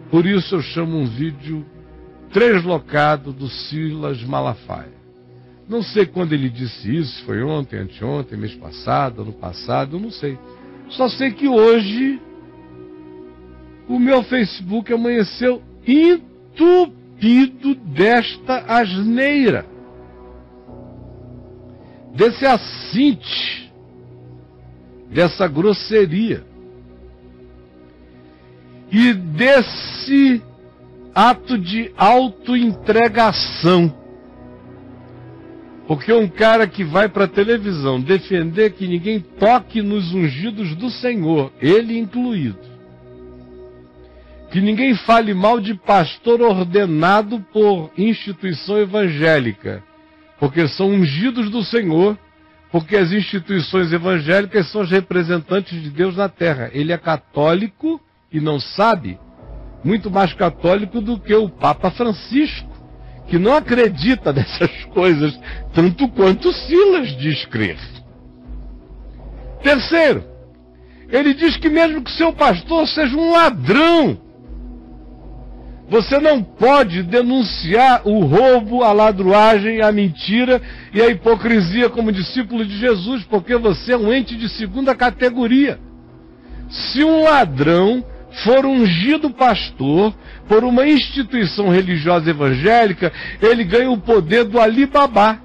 Por isso eu chamo um vídeo translocado do Silas Malafaia. Não sei quando ele disse isso, foi ontem, anteontem, mês passado, ano passado, eu não sei. Só sei que hoje o meu Facebook amanheceu entupido desta asneira, desse assinte, dessa grosseria e desse ato de autoentregação. Porque um cara que vai para a televisão defender que ninguém toque nos ungidos do Senhor, ele incluído, que ninguém fale mal de pastor ordenado por instituição evangélica, porque são ungidos do Senhor, porque as instituições evangélicas são os representantes de Deus na terra. Ele é católico e não sabe, muito mais católico do que o Papa Francisco, que não acredita nessas coisas tanto quanto Silas diz crer. Terceiro, ele diz que mesmo que seu pastor seja um ladrão, você não pode denunciar o roubo, a ladruagem, a mentira e a hipocrisia como discípulo de Jesus, porque você é um ente de segunda categoria. Se um ladrão for ungido pastor por uma instituição religiosa evangélica, ele ganha o poder do Alibabá,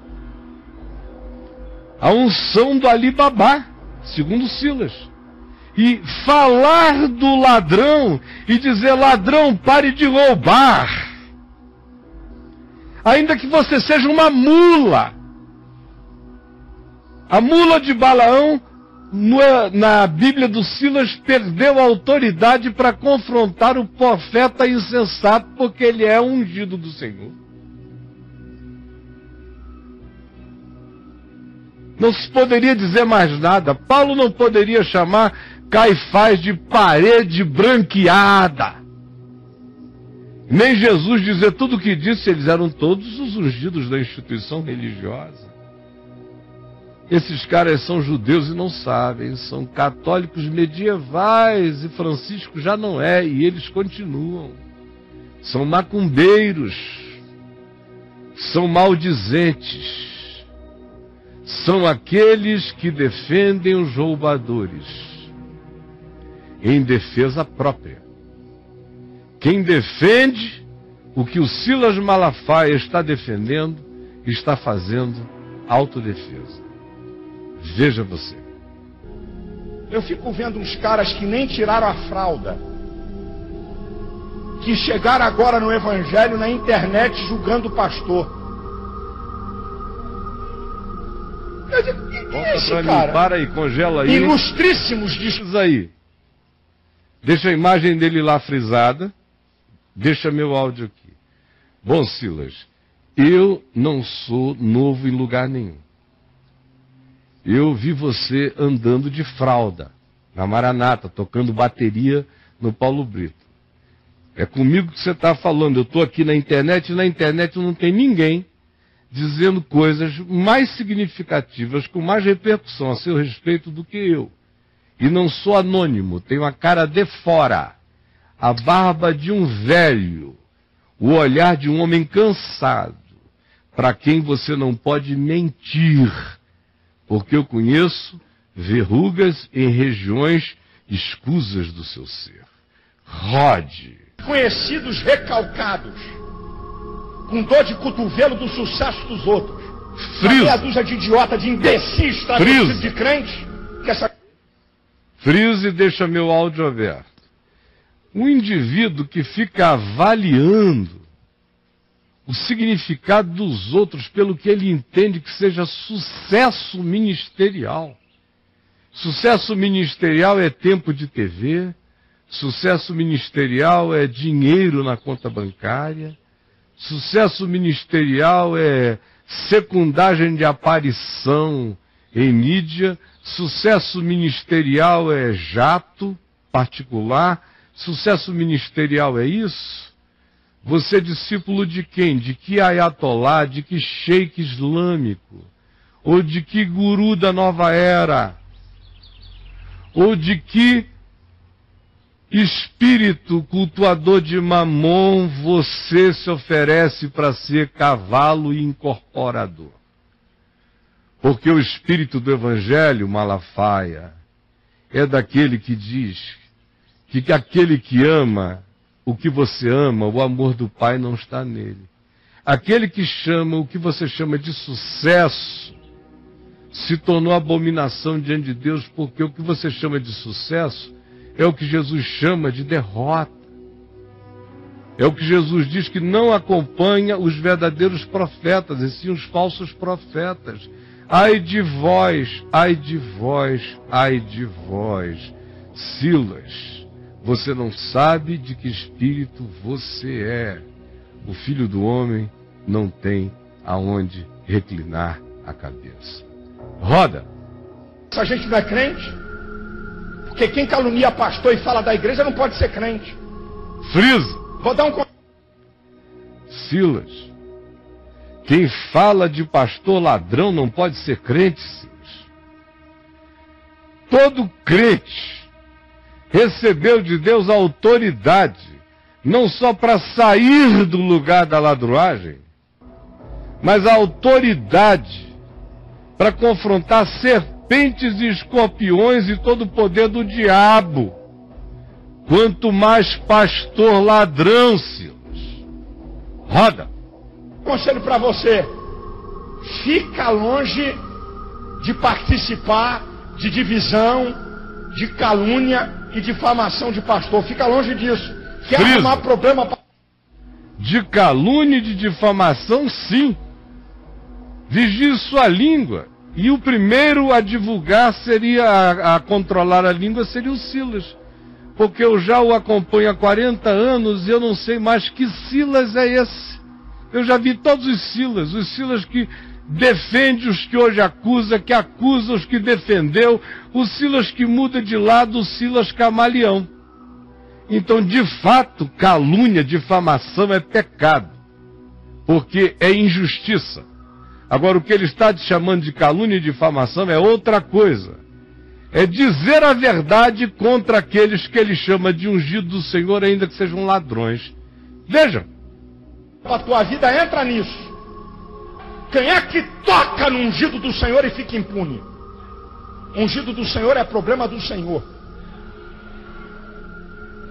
a unção do Alibabá, segundo Silas. E falar do ladrão e dizer: ladrão, pare de roubar, ainda que você seja uma mula. A mula de Balaão, na Bíblia do Silas, perdeu a autoridade para confrontar o profeta insensato, porque ele é ungido do Senhor. Não se poderia dizer mais nada. Paulo não poderia chamar Caifás de parede branqueada. Nem Jesus dizer tudo o que disse, eles eram todos os ungidos da instituição religiosa. Esses caras são judeus e não sabem, são católicos medievais, e Francisco já não é, e eles continuam. São macumbeiros, são maldizentes, são aqueles que defendem os roubadores, em defesa própria. Quem defende o que o Silas Malafaia está defendendo, está fazendo autodefesa. Veja você. Eu fico vendo uns caras que nem tiraram a fralda, que chegaram agora no evangelho na internet julgando o pastor. Eu digo, quem é esse cara? Para aí, congela aí. Ilustríssimos discos aí. Deixa a imagem dele lá frisada. Deixa meu áudio aqui. Bom, Silas, eu não sou novo em lugar nenhum. Eu vi você andando de fralda, na Maranata, tocando bateria no Paulo Brito. É comigo que você está falando. Eu estou aqui na internet, e na internet não tem ninguém dizendo coisas mais significativas, com mais repercussão a seu respeito do que eu. E não sou anônimo, tenho a cara de fora, a barba de um velho, o olhar de um homem cansado, para quem você não pode mentir, porque eu conheço verrugas em regiões escusas do seu ser. Rode. Conhecidos recalcados, com dor de cotovelo do sucesso dos outros. Meia dúzia de idiota, de imbecis, travestido de crente, que essa... Frise e deixa meu áudio aberto. Um indivíduo que fica avaliando o significado dos outros pelo que ele entende que seja sucesso ministerial. Sucesso ministerial é tempo de TV, sucesso ministerial é dinheiro na conta bancária, sucesso ministerial é secundagem de aparição em mídia, sucesso ministerial é jato particular, sucesso ministerial é isso? Você é discípulo de quem? De que ayatolá? De que sheik islâmico? Ou de que guru da nova era? Ou de que Espírito cultuador de Mamon, você se oferece para ser cavalo e incorporador. Porque o espírito do Evangelho, Malafaia, é daquele que diz que aquele que ama o que você ama, o amor do Pai não está nele. Aquele que chama o que você chama de sucesso se tornou abominação diante de Deus, porque o que você chama de sucesso é o que Jesus chama de derrota. É o que Jesus diz que não acompanha os verdadeiros profetas, e sim os falsos profetas. Ai de vós, ai de vós, ai de vós, Silas, você não sabe de que espírito você é. O Filho do Homem não tem aonde reclinar a cabeça. Roda. Essa gente não é crente? Porque quem calunia pastor e fala da igreja não pode ser crente. Frisa. Vou dar um... Silas, quem fala de pastor ladrão não pode ser crente, Silas. Todo crente recebeu de Deus a autoridade, não só para sair do lugar da ladruagem, mas a autoridade para confrontar serpentes e escorpiões e todo o poder do diabo. Quanto mais pastor ladrão, Silas. Roda. Conselho para você: fica longe de participar de divisão, de calúnia e difamação de pastor. Fica longe disso. Quer arrumar problema? De calúnia e de difamação, sim. Vigie sua língua. E o primeiro a divulgar seria, a controlar a língua, seria o Silas. Porque eu já o acompanho há 40 anos e eu não sei mais que Silas é esse. Eu já vi todos os Silas que defende os que hoje acusa os que defendeu, o Silas que muda de lado, o Silas camaleão. Então, de fato, calúnia, difamação é pecado, porque é injustiça. Agora, o que ele está te chamando de calúnia e difamação é outra coisa. É dizer a verdade contra aqueles que ele chama de ungido do Senhor, ainda que sejam ladrões. Vejam. A tua vida entra nisso. Quem é que toca no ungido do Senhor e fica impune? Ungido do Senhor é problema do Senhor.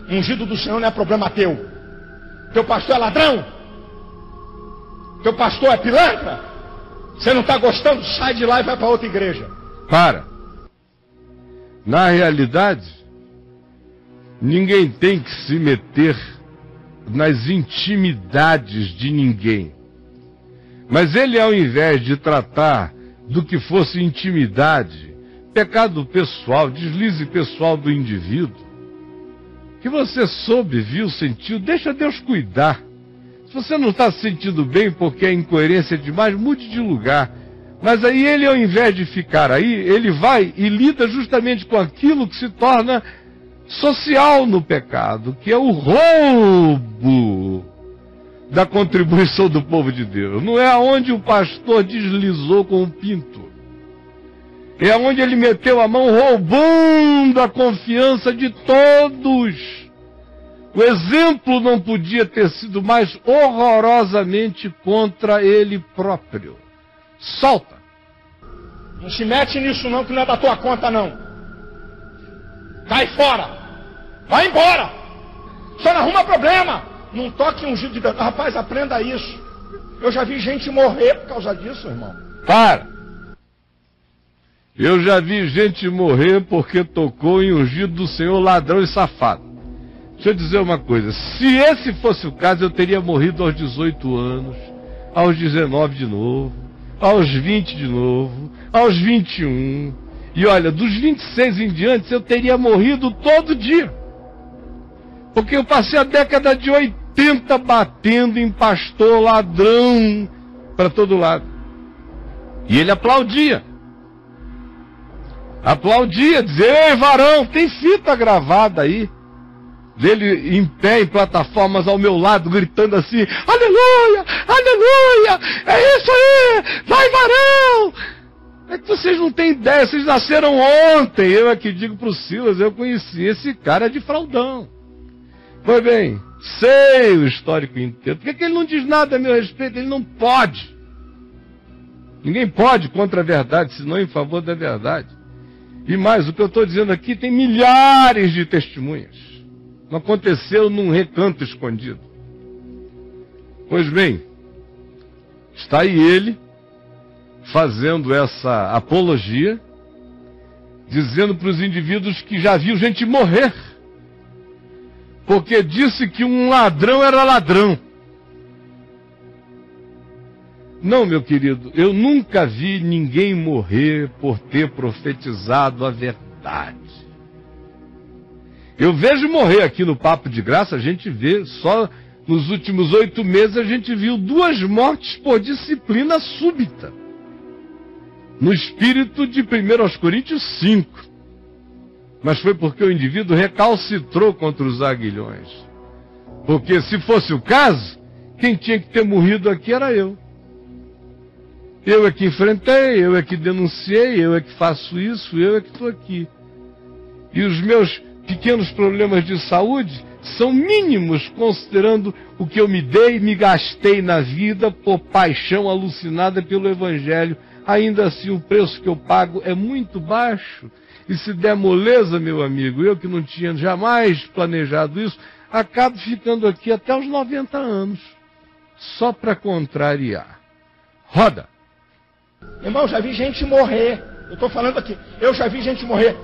Ungido do Senhor não é problema teu. Teu pastor é ladrão? Teu pastor é pilantra? Você não está gostando? Sai de lá e vai para outra igreja. Para. Na realidade, ninguém tem que se meter nas intimidades de ninguém. Mas ele, ao invés de tratar do que fosse intimidade, pecado pessoal, deslize pessoal do indivíduo, que você soube, viu, sentiu, deixa Deus cuidar. Se você não está se sentindo bem porque é incoerência demais, mude de lugar. Mas aí ele, ao invés de ficar aí, ele vai e lida justamente com aquilo que se torna social no pecado, que é o roubo da contribuição do povo de Deus. Não é aonde o pastor deslizou com o pinto. É aonde ele meteu a mão roubando a confiança de todos. O exemplo não podia ter sido mais horrorosamente contra ele próprio. Solta. Não se mete nisso não, que não é da tua conta não. Cai fora. Vai embora. Só não arruma problema. Não toque ungido de Deus. Rapaz, aprenda isso. Eu já vi gente morrer por causa disso, irmão. Para. Eu já vi gente morrer porque tocou em ungido do Senhor, ladrão e safado. Deixa eu dizer uma coisa. Se esse fosse o caso, eu teria morrido aos 18 anos, aos 19 de novo, aos 20 de novo, aos 21. E olha, dos 26 em diante, eu teria morrido todo dia. Porque eu passei a década de 80 batendo em pastor ladrão para todo lado. E ele aplaudia. Aplaudia, dizia: ei, varão, tem fita gravada aí. Dele em pé em plataformas ao meu lado, gritando assim: aleluia, aleluia, é isso aí, vai varão. É que vocês não têm ideia, vocês nasceram ontem. Eu aqui digo para o Silas, eu conheci esse cara de fraldão. Pois bem, sei o histórico inteiro. Por que ele não diz nada a meu respeito? Ele não pode. Ninguém pode contra a verdade, senão em favor da verdade. E mais, o que eu estou dizendo aqui tem milhares de testemunhas. Não aconteceu num recanto escondido. Pois bem, está aí ele, fazendo essa apologia, dizendo para os indivíduos que já viu gente morrer, porque disse que um ladrão era ladrão. Não, meu querido, eu nunca vi ninguém morrer por ter profetizado a verdade. Eu vejo morrer aqui no Papo de Graça, a gente vê, só nos últimos 8 meses a gente viu 2 mortes por disciplina súbita. No espírito de 1 Coríntios 5. Mas foi porque o indivíduo recalcitrou contra os aguilhões. Porque se fosse o caso, quem tinha que ter morrido aqui era eu. Eu é que enfrentei, eu é que denunciei, eu é que faço isso, eu é que estou aqui. E os meus pequenos problemas de saúde são mínimos, considerando o que eu me dei e me gastei na vida por paixão alucinada pelo Evangelho. Ainda assim, o preço que eu pago é muito baixo. E se der moleza, meu amigo, eu que não tinha jamais planejado isso, acabo ficando aqui até os 90 anos, só para contrariar. Roda! Irmão, já vi gente morrer. Eu estou falando aqui, eu já vi gente morrer.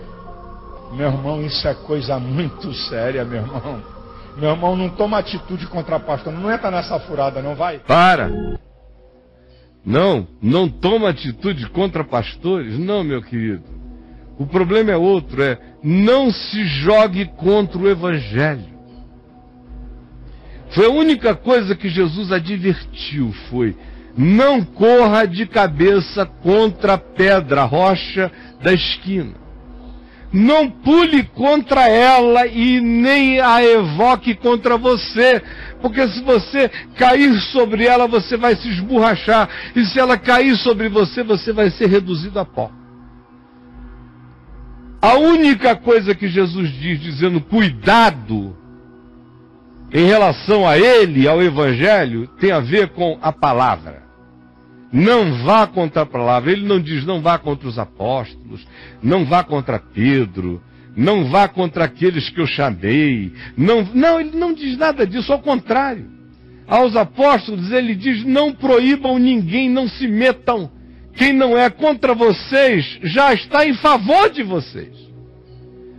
Meu irmão, isso é coisa muito séria, meu irmão. Meu irmão, não toma atitude contra pastor. Não entra nessa furada, não vai? Para! Não toma atitude contra pastores? Não, meu querido. O problema é outro, não se jogue contra o Evangelho. Foi a única coisa que Jesus advertiu, foi: não corra de cabeça contra a pedra, a rocha da esquina. Não pule contra ela e nem a evoque contra você, porque se você cair sobre ela, você vai se esborrachar, e se ela cair sobre você, você vai ser reduzido a pó. A única coisa que Jesus diz, dizendo cuidado em relação a ele, ao Evangelho, tem a ver com a palavra. Não vá contra a palavra. Ele não diz não vá contra os apóstolos, não vá contra Pedro, não vá contra aqueles que eu chamei. Não, ele não diz nada disso, ao contrário. Aos apóstolos ele diz: não proíbam ninguém, não se metam. Quem não é contra vocês já está em favor de vocês.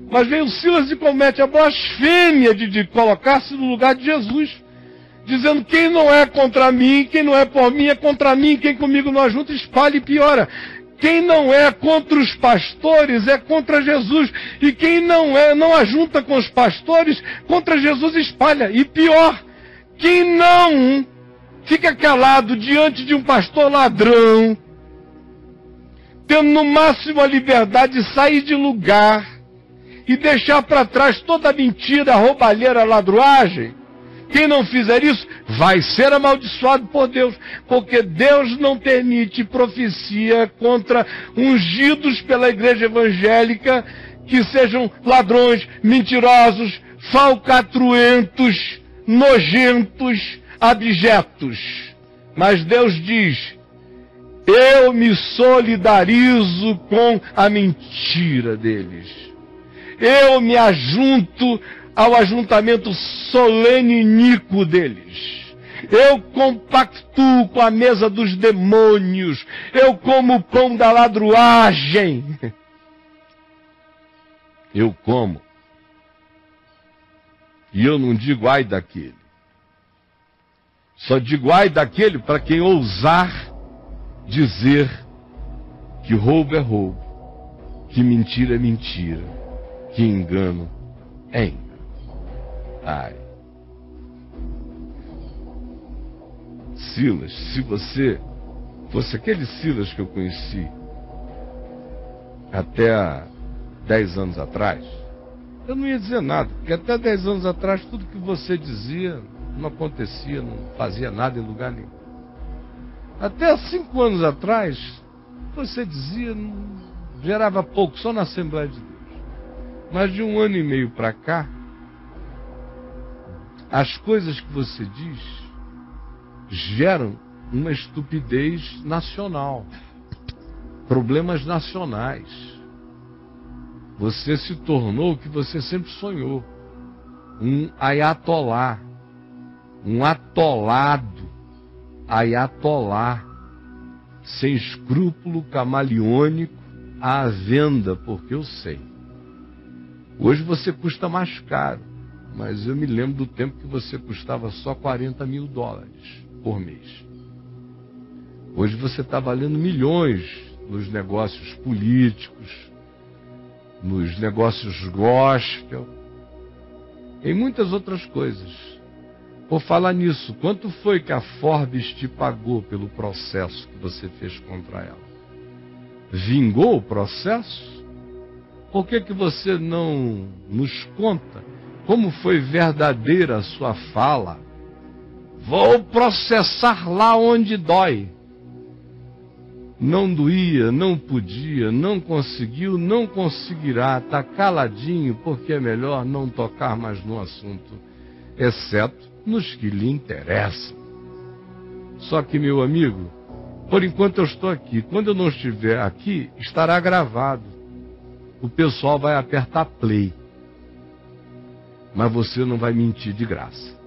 Mas veio Silas e comete a blasfêmia de colocar-se no lugar de Jesus, dizendo: quem não é contra mim, quem não é por mim é contra mim, quem comigo não ajunta espalha e piora. Quem não é contra os pastores é contra Jesus, e quem não ajunta com os pastores, contra Jesus espalha e pior. Quem não fica calado diante de um pastor ladrão, tendo no máximo a liberdade de sair de lugar e deixar para trás toda a mentira, a roubalheira, a ladruagem, quem não fizer isso vai ser amaldiçoado por Deus, porque Deus não permite profecia contra ungidos pela igreja evangélica que sejam ladrões, mentirosos, falcatruentos, nojentos, abjetos. Mas Deus diz: eu me solidarizo com a mentira deles. Eu me ajunto ao ajuntamento solene e iníquo deles. Eu compactuo com a mesa dos demônios. Eu como o pão da ladruagem. Eu como. E eu não digo ai daquele. Só digo ai daquele para quem ousar dizer que roubo é roubo, que mentira é mentira, que engano é engano. Ai. Silas, se você fosse aquele Silas que eu conheci até há 10 anos atrás, eu não ia dizer nada, porque até 10 anos atrás tudo que você dizia não acontecia, não fazia nada em lugar nenhum. Até há 5 anos atrás, você dizia gerava pouco, só na Assembleia de Deus. Mas de 1 ano e meio para cá, as coisas que você diz geram uma estupidez nacional, problemas nacionais. Você se tornou o que você sempre sonhou, um ayatolá, um atolado, ayatolá, sem escrúpulo, camaleônico, à venda, porque eu sei. Hoje você custa mais caro, mas eu me lembro do tempo que você custava só $40 mil por mês. Hoje você está valendo milhões nos negócios políticos, nos negócios gospel, em muitas outras coisas. Por falar nisso, quanto foi que a Forbes te pagou pelo processo que você fez contra ela? Vingou o processo? Por que você não nos conta como foi verdadeira a sua fala? Vou processar lá onde dói. Não doía, não podia, não conseguiu, não conseguirá. Está caladinho porque é melhor não tocar mais no assunto, exceto nos que lhe interessam. Só que, meu amigo, por enquanto eu estou aqui. Quando eu não estiver aqui, estará gravado. O pessoal vai apertar play. Mas você não vai mentir de graça.